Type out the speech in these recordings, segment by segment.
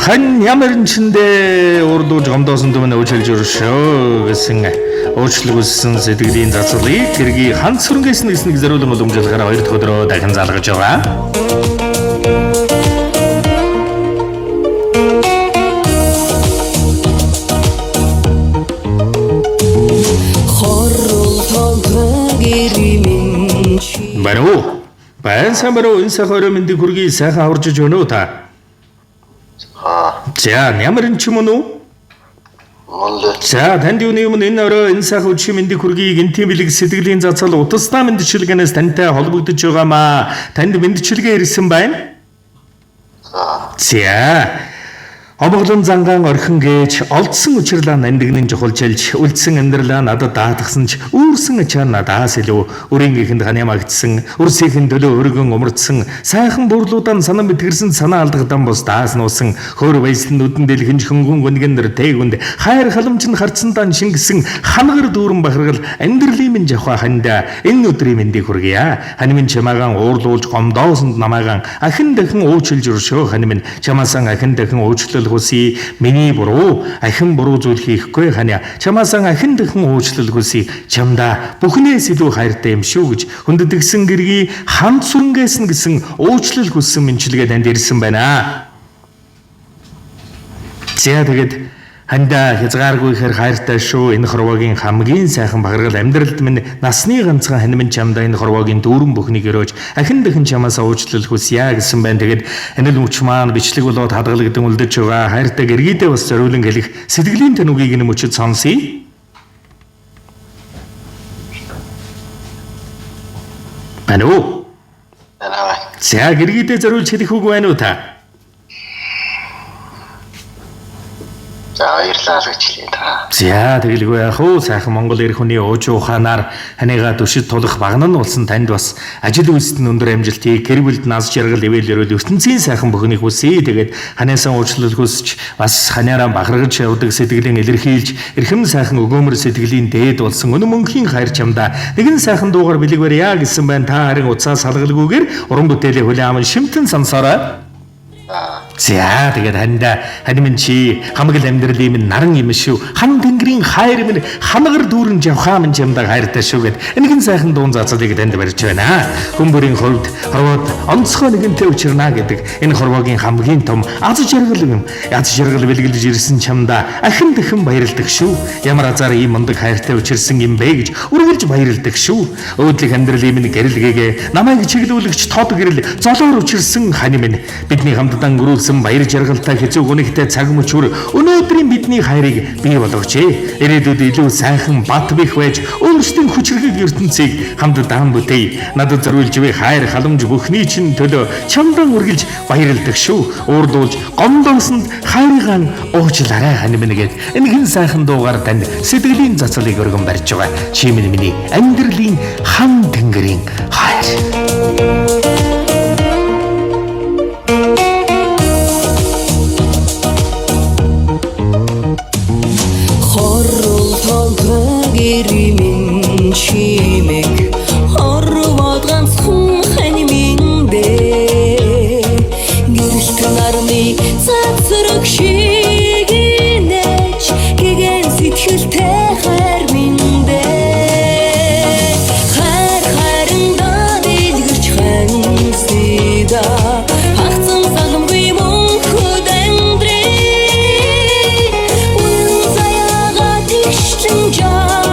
한 야매른친데 오르도 점도선 도면 오칠 주르쇼 гэсэн уучлалгүйсэн сэтгэлийн зацлыг тэргийг хансрын гэсэн зэрүүлэн уламжлахаараа 2 дахь өдрөө дахин залгаж байгаа. Баруу. Баян баруу энэ сахаар мэндийг хүргэе сайхан аварж өгнө үү та? За, ямар ч юм уу? За, танд юуны өмнө энэ орой энэ сайхан үчи мэндийг хүргэе гинтийн бэлэг сэтгэлийн зацал утастай мэндчилгээнээс тантай холбогдож байгаамаа. Танд мэндчилгээ ирсэн байна? За. Обоглон зангаан орхин гэж олдсон учирлаа нандигнын жохолжилж үлдсэн амьдралаа надад даатгсан ч үүрсэн ачаа надаас илүү өрөнгөнд ханямагдсан үрсийнхэн төлөө өргөн умардсан сайхан бүрлуудаа санаа мэтгэрсэн санаа алдагдан бус даас нуусан хөр баясн нүдэн дэлгэнж хөнгөн гүнгэнэр тээгүнд хайр халамж нь харцсандаа шингэсэн ханагар дүүрэн бахаргал амьдралын минь жахва ханда энэ өдрийн мэндийг хүргье. Хань минь чамаагаан уурлуулж гомдоосонд намаагаан ахин дахин уучлж өршөө хань минь чамаасан ахин дахин уучлал хүсье. Миний буруу ахин буруу зүйл хийхгүй ханя чамаасан ахин дахин уучлал хүсье. Чамдаа бүхнээс илүү хайртай юм шүү гэж хүндэтгсэн гэргий хамт сүрнгээс нь гэсэн уучлал хүссэн мэнчилгээ танд ирсэн байна. За тэгээд хандаа хязгааргүй ихэр хайртай шүү. Энэ хорвогийн хамгийн сайхан бахаргал амьдралд минь насны ганцхан хань минь чамдаа энэ хорвогийн дүүрэн бүхнийг өрөөж ахин дахин чамаас уучлал хүсье гэсэн байна. Тэгээд энэ л мөч маань бичлэг болоод хадгалагдсан үлдэж байгаа хайртай гэргийдээ бас зориулан хэлэх сэтгэлийн танугийг энэ мөчөд сонсъё. Бануу. За гэргийдээ зориулж хэлэх үг байна уу та? За баярлалаа гэж хэлээ та. За тэгэлгүй яах вэ? Сайхан Монгол эр хүний ууж ухаанаар ханыгаа төшид тулах багнан болсон танд бас ажил үйлсэд өндөр амжилтыг гэр бүлд нас жаргал ивэлэрүүл ертөнцийн сайхан бүхнийг хүсье. Тэгээд ханиасан уучлал хүсч бас ханаараа бахаргаж явдаг сэтгэлийн илэрхийлж эрхэм сайхан өгөөмөр сэтгэлийн дээд болсон өнө мөнхийн хайр чамдаа нэгэн сайхан дуугаар бэлэг барья гэсэн байна. Та харин уцаа салгалгүйгээр уран бүтээлийн хүлээм шимтэн сонсороо. За тэгээд хань минь чи хамаг амьдралын минь наран юм шүү. Хан тэнгэрийн хайр минь хамагар дүүрэн явхаа минь чамдаа хайртай шүү гэд энэхэн сайхан дуун зацалыг танд барьж байна. Хүмүүрийн хувьд хорвоод онцгой нэгэнтэй учирна гэдэг энэ хорвогийн хамгийн том аз жаргал юм. Аз жаргал бэлгэлж ирсэн чамдаа ахин дахин баярлдаг шүү. Ямар азар ийм мундаг хайртай учирсан юм бэ гэж үргэлж баярлдаг шүү. Өөдлөх амьдралын минь гэрэлгээгээ намайг чиглүүлэгч тод гэрэл золоор учирсан хань минь бидний хамтдаа гөрүүлсэн баяр жаргалтай хэцүү гүнигтэй цаг мөчөр өнөөдрийн бидний хайрыг бий болгожээ. Ирээдүйд илүү сайхан бат бих байж өөрсдийн хүчрхэг ертөнцийг хамт даан бүтээе. Надад зориулж буй хайр халамж бүхний чинь төлөө чамдаа үргэлж баярлдаг шүү. Уурдуулж гомдоосонд хайрыгаан уучлаарай хань минь гэд энэхэн сайхан дуугаар танд сэтгэлийн зацлыг өргөн барьж байгаа. Чи миний амьдралын хан тэнгэрийн хайр. Чимэг хорвоод ганцхан хань миндээ гэрэлт нарны цацраг шиг инеж гэгэн сэтгэлтэй хайр миндээ хайр хайрандаа дэлгэрч хансида хагцсан саламгүй мөнхөд амьдрээ үнэн заяага тэгшлэн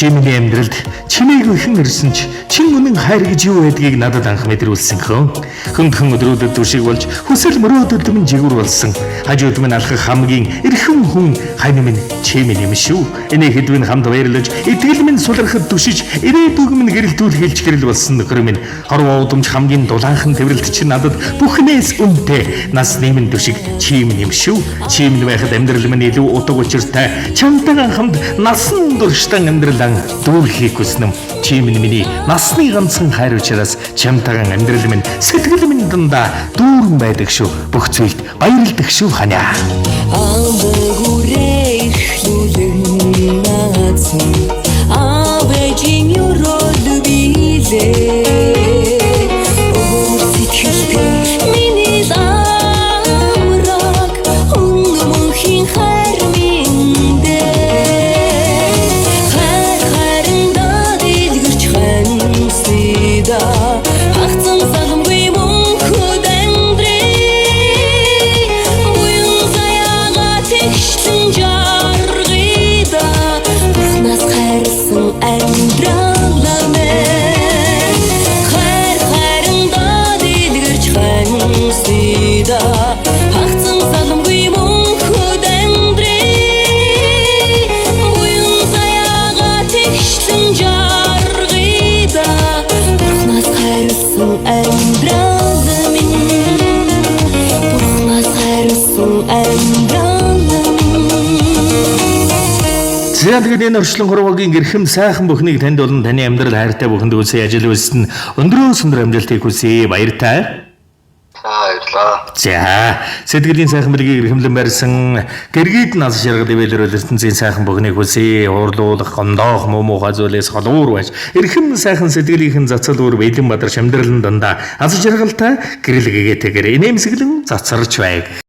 Чимийн амьдралд чимээг Ирээдүйн ихэн ирсэн ч чин үнэн хайр гэж юу байдгийг надад анх мэдрүүлсэн хөндлөн өдрүүдэд түшиг болж хүсэл мөрөөдөл минь жигүүр болсон. Хажууд минь алхах хамгийн эрхэм хүн хань минь чимэн юм шүү. Энийг хэдвэн хамт баярлаж итгэл минь сулрахад түшиж ирээдүйг минь гэрэлтүүл хэлж гэрэл болсон нөхөр минь хорвоо удамж хамгийн дулаанхан тэврэлт чинь надад бүхнээс үнэтэй насны минь түшиг чимэн юм шүү. Чимэн байхад амьдрал минь илүү утга учиртай чамтайгаа хамт насан туршдаа амьдралаа дүүрхийг хүснэм. Чимэн миний насны ганцхан хайр учраас чамтайгаа амьдрал минь сэтгэл минь дандаа дүүрэн байдаг шүү. Бүх зүйлд баярлдаг шүү ханиа. Амбэгүрээ ихлүүлэн наацсан Авэжин юрод билээ Өвөр сэтгэлтэй миний замраг Өнгөмөнхийн хайр миндээ Хайрында дэлгэрч ханьсыда Хагцан саламгүй мөнхөд Тэгшлэн жаргыда Бурхнаас хайрсан амьдралаа мэн Хайрында дэлгэрч ханьсыда Хагцан саламгүй мөнхөд Буян заяага тэгшлэн жаргыда Бурхнаас хайрсан амьдралаа мэн Бурхнаас хайрсан амьдралаа Тэгээд энэ орчлон хорвогийн гэрхэм сайхан бүхнийг танд болон таны амьдрал хайртай бүхэнд үсээ ажил үйлсэн өндрөөс өндөр амжилтыг хүсье. Баяртай. Баярлалаа. За сэтгэлийн сайхан мэргийг эрхэмлэн барьсан гэргийд нас шаргал ивэлэр ертөнцийн сайхан бүхнийг хүсье. Уурлуулах гондоох муухай зүйлээс холуур байж эрхэм сайхан сэтгэлийнхэн цацал өөр бэлэн бадар шамдралн дандаа аз жаргалтай гэрэл гэгээтэйгээр инээмсэглэн цацарч байг.